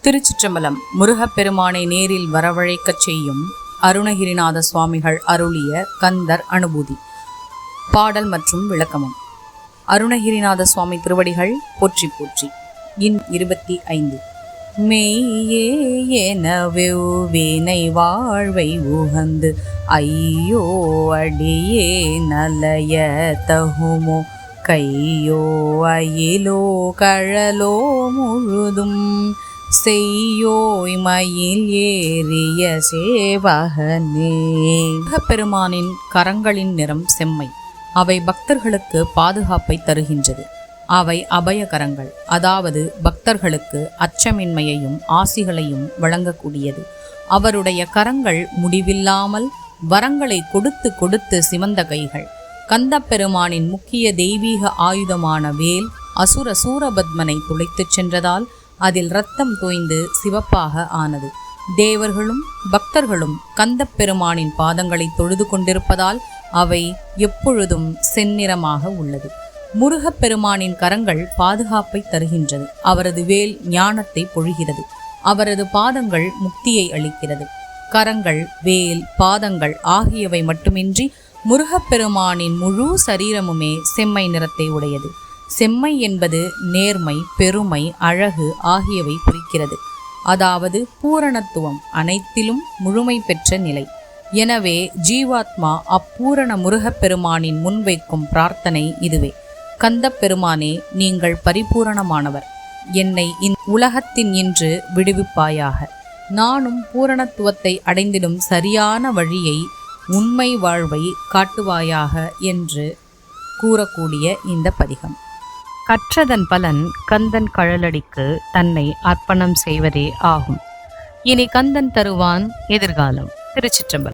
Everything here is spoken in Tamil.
திருச்சிற்றம்பலம். முருகப்பெருமானை நேரில் வரவழைக்கச் செய்யும் அருணகிரிநாத சுவாமிகள் அருளிய கந்தர் அனுபூதி பாடல் மற்றும் விளக்கமும். அருணகிரிநாத சுவாமி திருவடிகள் போற்றி போற்றி. இன் 25. மெய்யே எனவெவ்வினை வாழ்வை உகந்து ஐயோ அடியே நலய தகுமோ கையோ அயிலோ கழலோ முழுதும் செய்யோய் மயில் ஏறிய சேவகனே. முருகப்பெருமானின் கரங்களின் நிறம் செம்மை. அவை பக்தர்களுக்கு பாதுகாப்பை தருகின்றது. அவை அபயகரங்கள், அதாவது பக்தர்களுக்கு அச்சமின்மையையும் ஆசிகளையும் வழங்கக்கூடியது. அவருடைய கரங்கள் முடிவில்லாமல் வரங்களை கொடுத்து கொடுத்து சிவந்த கைகள். கந்தப்பெருமானின் முக்கிய தெய்வீக ஆயுதமான வேல் அசுர சூரபத்மனை துளைத்துச் சென்றதால் அதில் இரத்தம் தோய்ந்து சிவப்பாக ஆனது. தேவர்களும் பக்தர்களும் கந்தப்பெருமானின் பாதங்களை தொழுது கொண்டிருப்பதால் அவை எப்பொழுதும் செந்நிறமாக உள்ளது. முருகப்பெருமானின் கரங்கள் பாதுகாப்பை தருகின்றது. அவரது வேல் ஞானத்தை பொழிகிறது. அவரது பாதங்கள் முக்தியை அளிக்கிறது. கரங்கள், வேல், பாதங்கள் ஆகியவை மட்டுமின்றி முருகப்பெருமானின் முழு சரீரமுமே செம்மை நிறத்தை உடையது. செம்மை என்பது நேர்மை, பெருமை, அழகு ஆகியவை குறிக்கிறது. அதாவது பூரணத்துவம், அனைத்திலும் முழுமை பெற்ற நிலை. எனவே ஜீவாத்மா அப்பூரண முருகப்பெருமானின் முன்வைக்கும் பிரார்த்தனை இதுவே: கந்தப்பெருமானே, நீங்கள் பரிபூரணமானவர். என்னை உலகத்தின் இன்று விடுவிப்பாயாக. நானும் பூரணத்துவத்தை அடைந்திடும் சரியான வழியை, உண்மை வாழ்வை காட்டுவாயாக என்று கூறக்கூடிய இந்த பதிகம். கற்றதன் பலன் கந்தன் கழலடிக்கு தன்னை அர்ப்பணம் செய்வதே ஆகும். இனி கந்தன் தருவான் எதிர்காலம். திருச்சிற்றம்பலம்.